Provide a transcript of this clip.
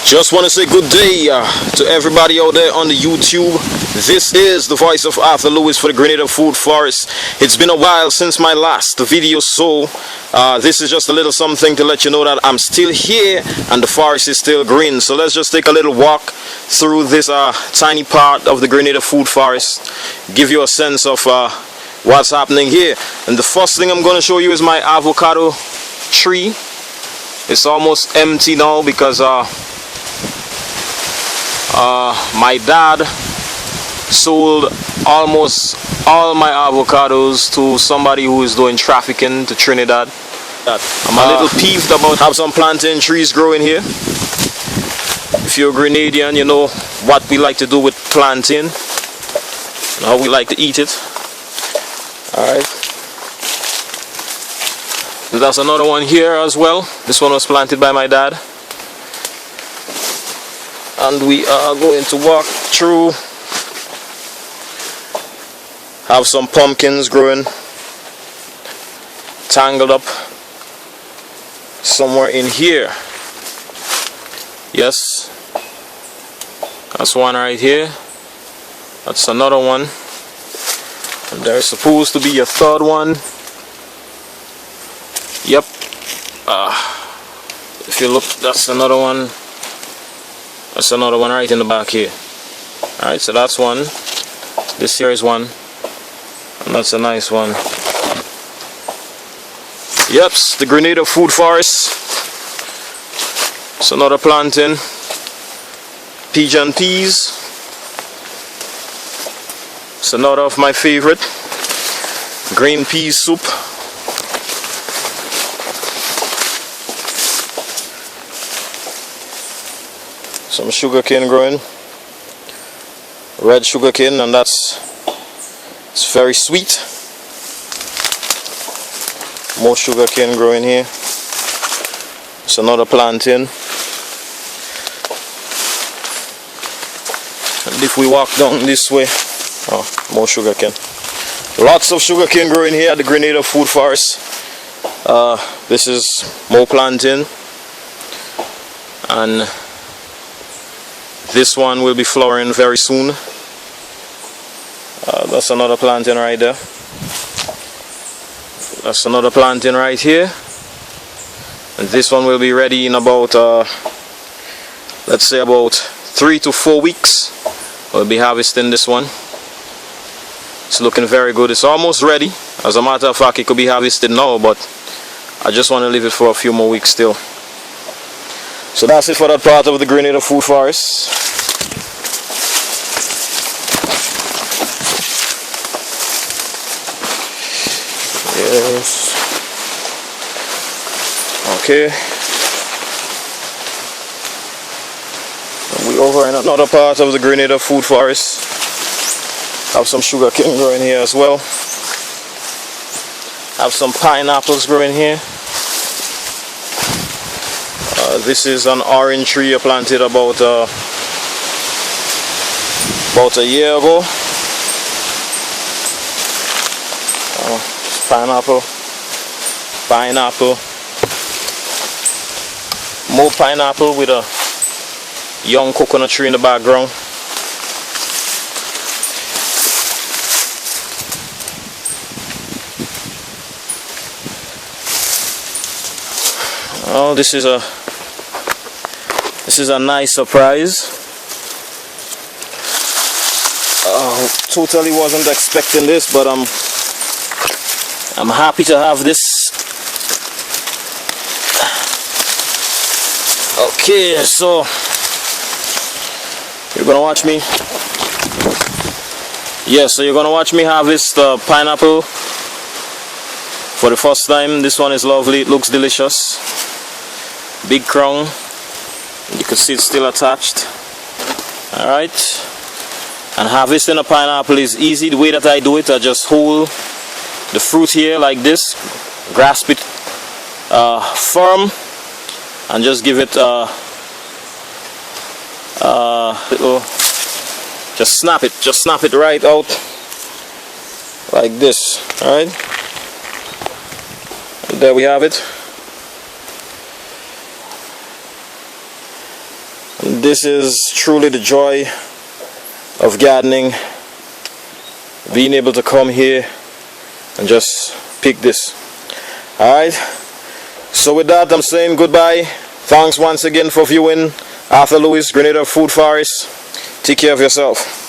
Just want to say good day to everybody out there on the YouTube. This is the voice of Arthur Lewis for the Grenada Food Forest. It's been a while since my last video, so this is just a little something to let you know that I'm still here and the forest is still green. So let's just take a little walk through this tiny part of the Grenada Food Forest, give you a sense of what's happening here. And the first thing I'm going to show you is my avocado tree. It's almost empty now because my dad sold almost all my avocados to somebody who is doing trafficking to Trinidad. I'm a little peeved about have some plantain trees growing here. If you're a Grenadian, you know what we like to do with plantain and how we like to eat it. Alright. That's another one here as well. This one was planted by my dad. And we are going to walk through. Have some pumpkins growing, tangled up somewhere in here. Yes, that's one right here. That's another one. And there's supposed to be a third one. Yep. If you look, that's another one. That's another one right in the back here. Alright, so that's one. This here is one. And that's a nice one. Yep, the Grenada Food Forest. It's another plantain. Pigeon peas. It's another of my favorite. Green pea soup. Some sugarcane growing, red sugarcane, and it's very sweet. More sugarcane growing here. It's another plantain. And if we walk down this way, more sugarcane. Lots of sugarcane growing here at the Grenada Food Forest. This is more plantain, and this one will be flowering very soon. That's another plantain right there. That's another plantain right here. And this one will be ready in about, let's say about 3 to 4 weeks. We'll be harvesting this one. It's looking very good. It's almost ready. As a matter of fact, it could be harvested now, but I just want to leave it for a few more weeks still. So that's it for that part of the Grenada Food Forest. Yes. Okay. And we over in another part of the Grenada Food Forest. Have some sugarcane growing here as well. Have some pineapples growing here. This is an orange tree I planted about a year ago. Pineapple, more pineapple with a young coconut tree in the background. Oh, this is a nice surprise. Totally wasn't expecting this, but I'm happy to have this. Okay, so you're gonna watch me. Yes, so you're gonna watch me harvest pineapple for the first time. This one is lovely. It looks delicious. Big crown. You can see it's still attached. All right. And harvesting a pineapple is easy. The way that I do it, I just hold the fruit here like this, grasp it firm, and just give it little, just snap it right out like this. All right, and there we have it. This is truly the joy of gardening, being able to come here and just pick this. Alright, so with that I'm saying goodbye. Thanks once again for viewing Arthur Lewis, Grenada Food Forest. Take care of yourself.